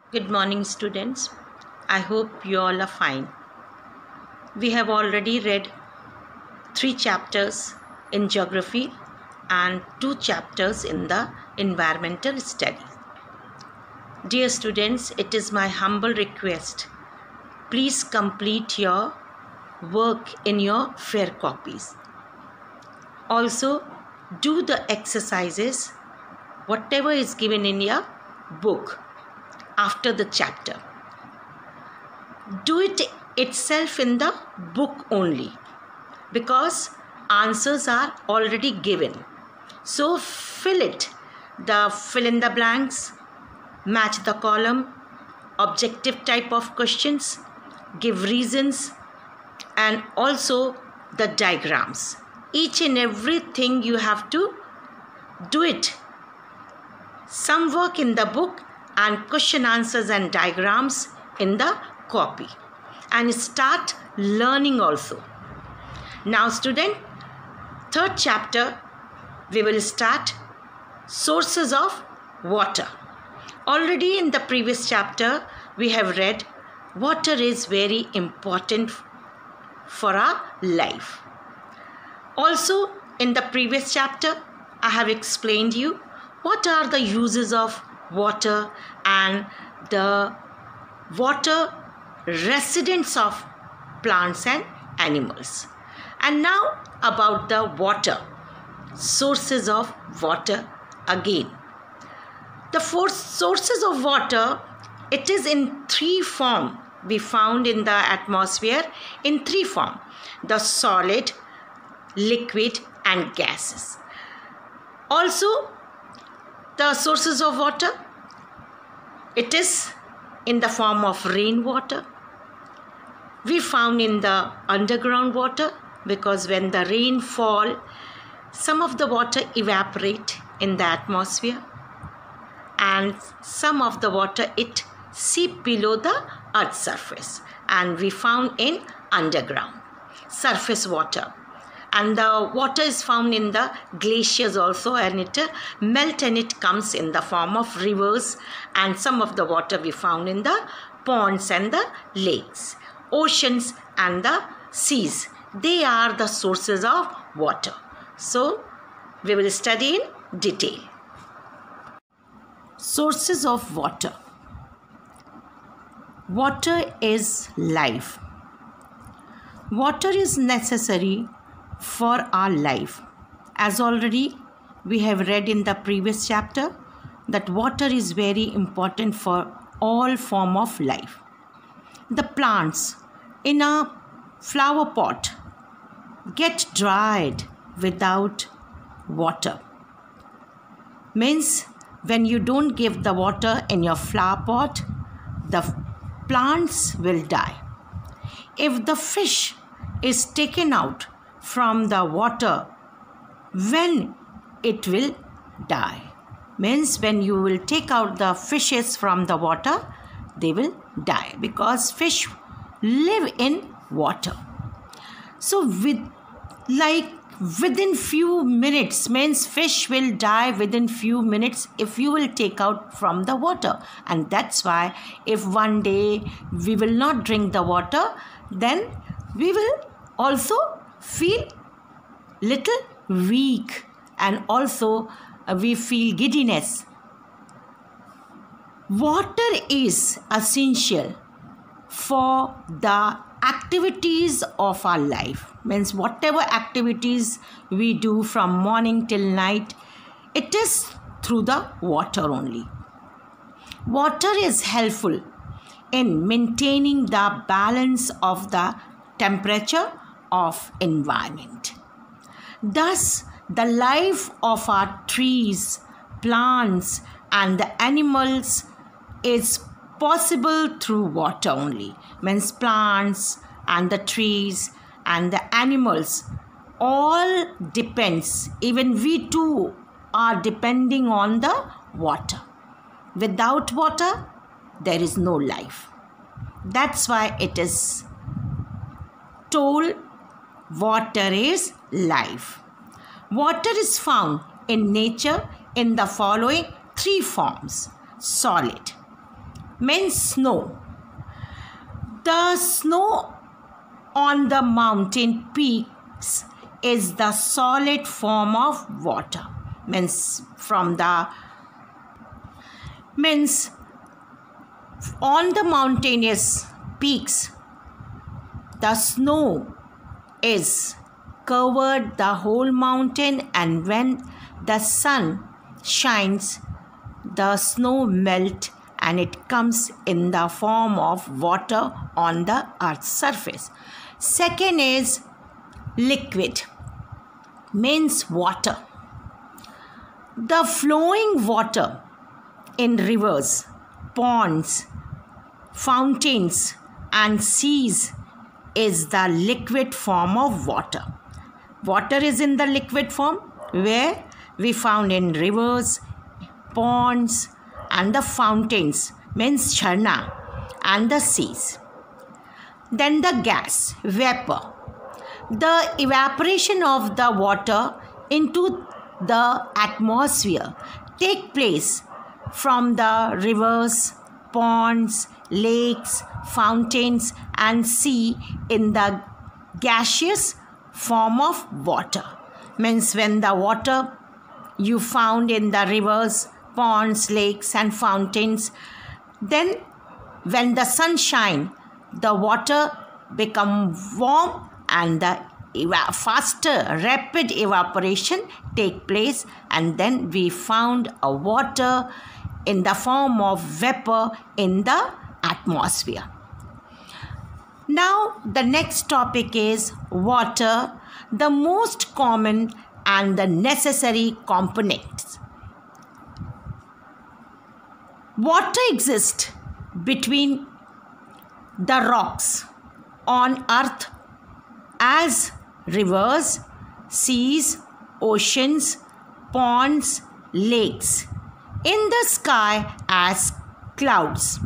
Good morning, students. I hope you all are fine. We have already read 3 chapters in geography and 2 chapters in the environmental studies. Dear students, it is my humble request. Please complete your work in your fair copies. Also, do the exercises, whatever is given in your book after the chapter. Do it itself in the book only because answers are already given. So fill in the blanks, match the column, objective type of questions, give reasons, and also the diagrams. Each and everything you have to do it. Some work in the book and question answers and diagrams in the copy, and start learning also. Now student, 3rd chapter we will start sources of water. Already in the previous chapter we have read water is very important for our life. Also in the previous chapter I have explained you what are the uses of water and the water residents of plants and animals. And now about the water, sources of water again. The 4 sources of water, it is in 3 form. We found in the atmosphere in 3 form: the solid, liquid and gases. Also the sources of water, it is in the form of rainwater. We found in the underground water because when the rain fall, some of the water evaporate in the atmosphere and some of the water it seep below the earth's surface, and we found in underground surface water. And the water is found in the glaciers also, and it melt and it comes in the form of rivers, and some of the water we found in the ponds and the lakes. Oceans and the seas, they are the sources of water. So we will study in detail. Sources of water. Water is life. Water is necessary for our life. As already we have read in the previous chapter that water is very important for all form of life. The plants in a flower pot get dried without water. Means when you don't give the water in your flower pot, the plants will die. If the fish is taken out from the water, when it will die? Means when you will take out the fishes from the water, they will die because fish live in water. So within few minutes, means fish will die within few minutes if you will take out from the water. And that's why if one day we will not drink the water, then we will also feel little weak, and also we feel giddiness. Water is essential for the activities of our life. Means whatever activities we do from morning till night, it is through the water only. Water is helpful in maintaining the balance of the temperature of environment. Thus, the life of our trees, plants and the animals is possible through water only. Means plants and the trees and the animals all depends, even we too are depending on the water. Without water, there is no life. That's why it is told water is life. Water is found in nature in the following 3 forms: solid, means snow. The snow on the mountain peaks is the solid form of water. Means on the mountainous peaks, the snow is covered the whole mountain, and when the sun shines, the snow melts and it comes in the form of water on the earth's surface. Second is liquid, means water. The flowing water in rivers, ponds, fountains and seas is the liquid form of water. Water is in the liquid form where we found in rivers, ponds and the fountains, means jharna, and the seas. Then the gas, vapor. The evaporation of the water into the atmosphere take place from the rivers, ponds, lakes, fountains and sea in the gaseous form of water. Means when the water you found in the rivers, ponds, lakes and fountains, then when the sun shines, the water become warm and the faster rapid evaporation take place, and then we found a water in the form of vapor in the atmosphere. Now the next topic is water, the most common and the necessary components. Water exists between the rocks on earth as rivers, seas, oceans, ponds, lakes. In the sky as clouds.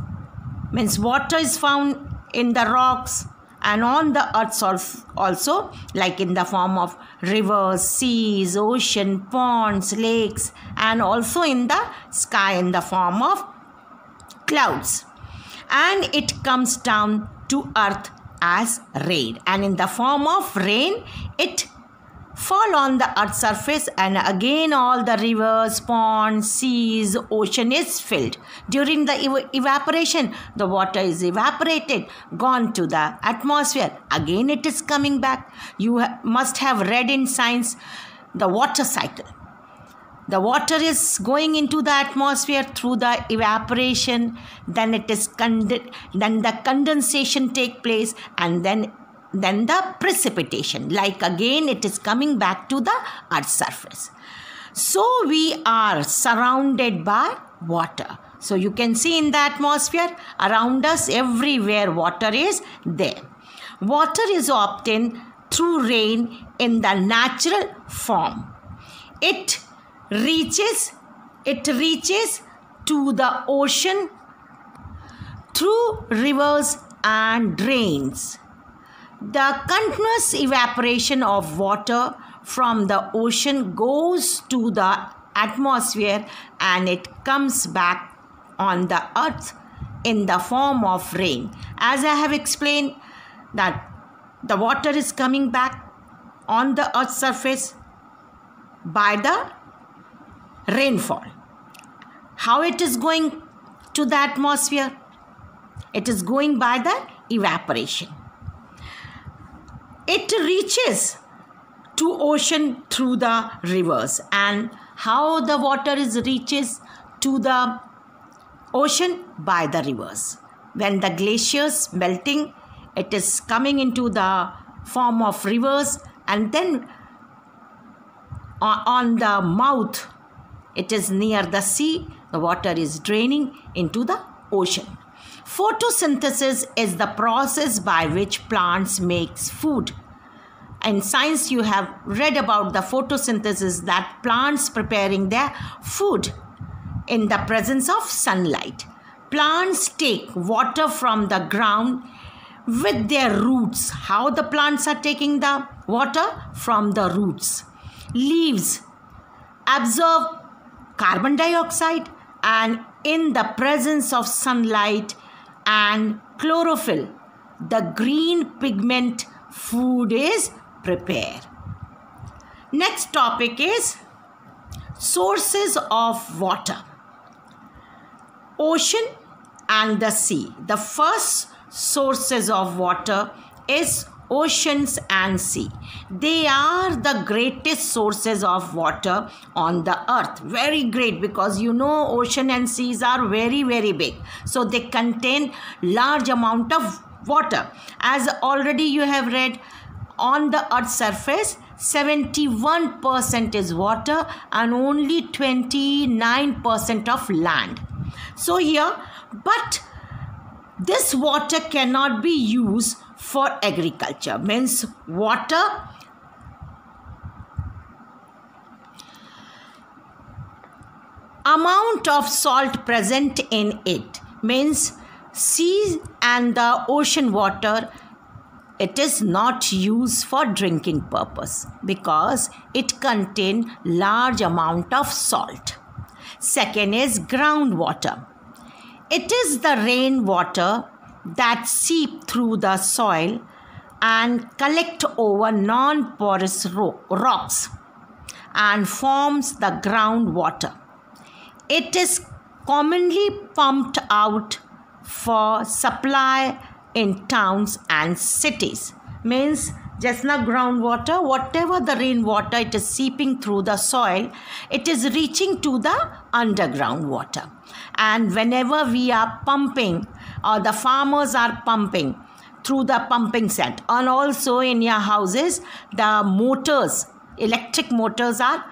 Means water is found in the rocks and on the earth also, like in the form of rivers, seas, ocean, ponds, lakes, and also in the sky in the form of clouds. And it comes down to earth as rain, and in the form of rain it fall on the earth's surface, and again all the rivers, ponds, seas, ocean is filled. During the evaporation, the water is evaporated, gone to the atmosphere, again it is coming back. You must have read in science the water cycle. The water is going into the atmosphere through the evaporation, then it is then the condensation take place, and then the precipitation, like again it is coming back to the earth's surface. So we are surrounded by water. So you can see in the atmosphere around us, everywhere water is there. Water is obtained through rain in the natural form. It reaches to the ocean through rivers and drains. The continuous evaporation of water from the ocean goes to the atmosphere and it comes back on the earth in the form of rain. As I have explained that the water is coming back on the earth's surface by the rainfall. How it is going to the atmosphere? It is going by the evaporation. It reaches to ocean through the rivers. And how the water reaches to the ocean? By the rivers. When the glaciers melting, it is coming into the form of rivers, and then on the mouth, it is near the sea, the water is draining into the ocean. Photosynthesis is the process by which plants make food. In science, you have read about the photosynthesis, that plants preparing their food in the presence of sunlight. Plants take water from the ground with their roots. How the plants are taking the water? From the roots. Leaves absorb carbon dioxide and in the presence of sunlight and chlorophyll, the green pigment food is prepared. Next topic is sources of water. Ocean and the sea. The first sources of water is oceans and sea. They are the greatest sources of water on the earth. Very great, because you know ocean and seas are very, very big. So they contain large amount of water. As already you have read, on the earth's surface 71% is water and only 29% of land. So here, but this water cannot be used for agriculture. Means water amount of salt present in it, means sea and the ocean water, it is not used for drinking purpose because it contains large amount of salt. Second is groundwater. It is the rainwater that seep through the soil and collect over non-porous rocks and forms the groundwater. It is commonly pumped out for supply in towns and cities. Means just now groundwater, whatever the rainwater, it is seeping through the soil, it is reaching to the underground water. And whenever we are pumping, or the farmers are pumping through the pumping set, and also in your houses, the motors, electric motors are,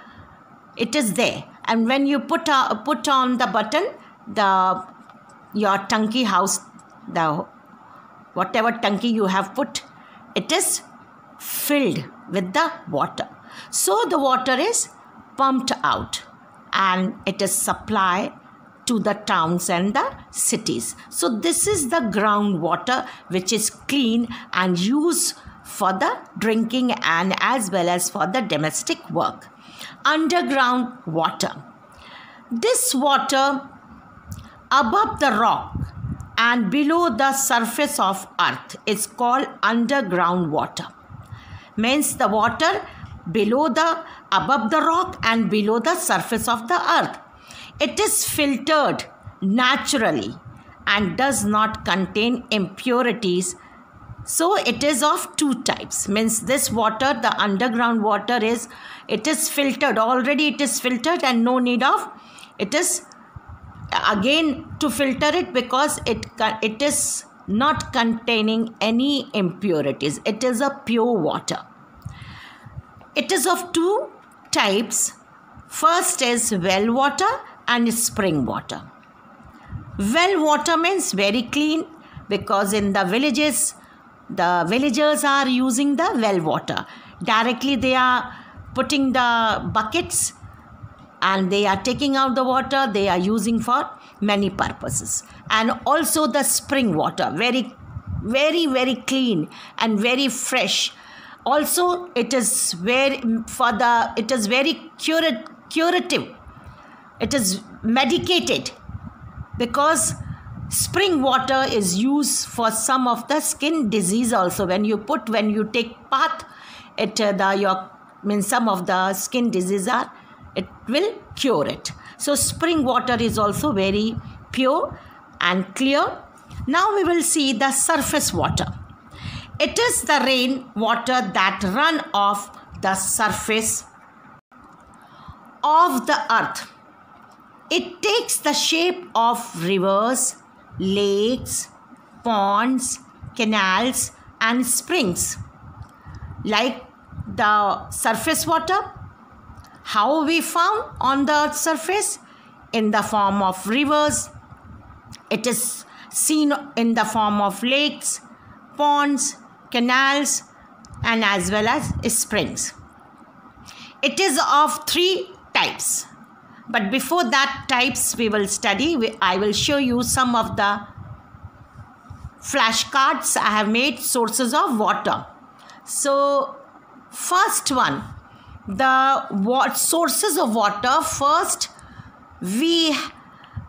it is there. And when you put on the button, your tanki house, the whatever tanki you have put, it is filled with the water. So the water is pumped out and it is supplied to the towns and the cities. So this is the groundwater which is clean and used for the drinking and as well as for the domestic work. Underground water. This water above the rock and below the surface of earth is called underground water. Means the water above the rock and below the surface of the earth. It is filtered naturally and does not contain impurities. So it is of two types. Means this water, the underground water, it is filtered. Already it is filtered and no need of it is again to filter it, because it is not containing any impurities. It is a pure water. It is of two types. First is well water and spring water. Well water means very clean, because in the villages, the villagers are using the well water. Directly they are putting the buckets and they are taking out the water. They are using for many purposes. And also the spring water, very, very, very clean and very fresh. Also it is very curative. It is medicated, because spring water is used for some of the skin disease also. When you take bath, some of the skin diseases it will cure it. So spring water is also very pure and clear. Now we will see the surface water. It is the rain water that run off the surface of the earth. It takes the shape of rivers, lakes, ponds, canals and springs. Like the surface water, how we found on the earth's surface? In the form of rivers. It is seen in the form of lakes, ponds, canals and as well as springs. It is of three types. But before that types we will study, I will show you some of the flashcards I have made, sources of water. So first one, the sources of water. First we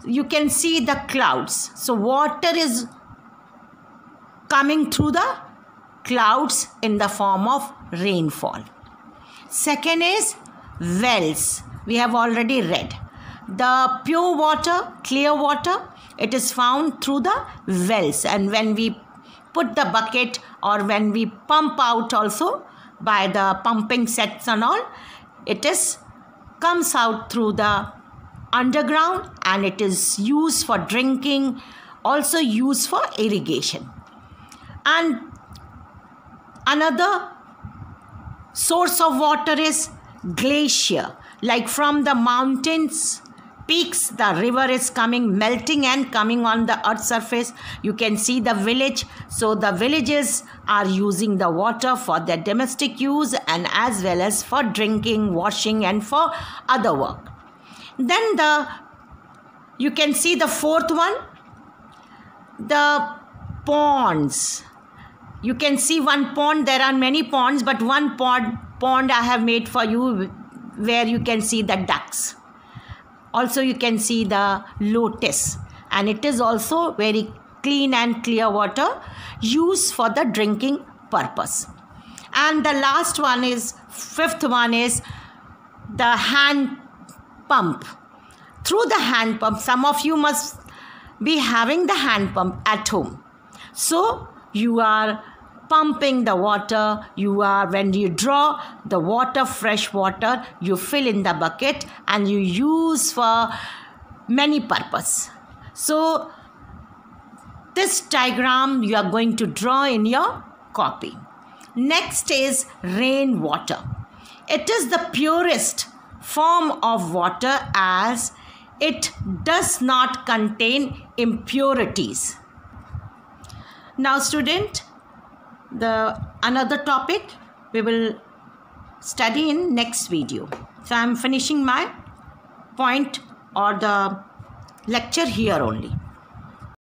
you can see the clouds. So water is coming through the clouds in the form of rainfall. Second is wells. We have already read. The pure water, clear water, it is found through the wells. And when we put the bucket or when we pump out also by the pumping sets and all, it comes out through the underground, and it is used for drinking, also used for irrigation. And another source of water is glacier. Like from the mountains peaks, the river is coming, melting and coming on the earth's surface. You can see the village. So the villages are using the water for their domestic use and as well as for drinking, washing and for other work. Then you can see the fourth one, the ponds. You can see one pond. There are many ponds, but one pond I have made for you where you can see the ducks. Also you can see the lotus, and it is also very clean and clear water used for the drinking purpose. And the last one is, fifth one is the hand pump. Through the hand pump, some of you must be having the hand pump at home. So you are pumping the water. When you draw the water, fresh water, you fill in the bucket and you use for many purposes. So this diagram you are going to draw in your copy. Next is rainwater. It is the purest form of water as it does not contain impurities. Now student, another topic we will study in next video. So I am finishing my point or the lecture here only.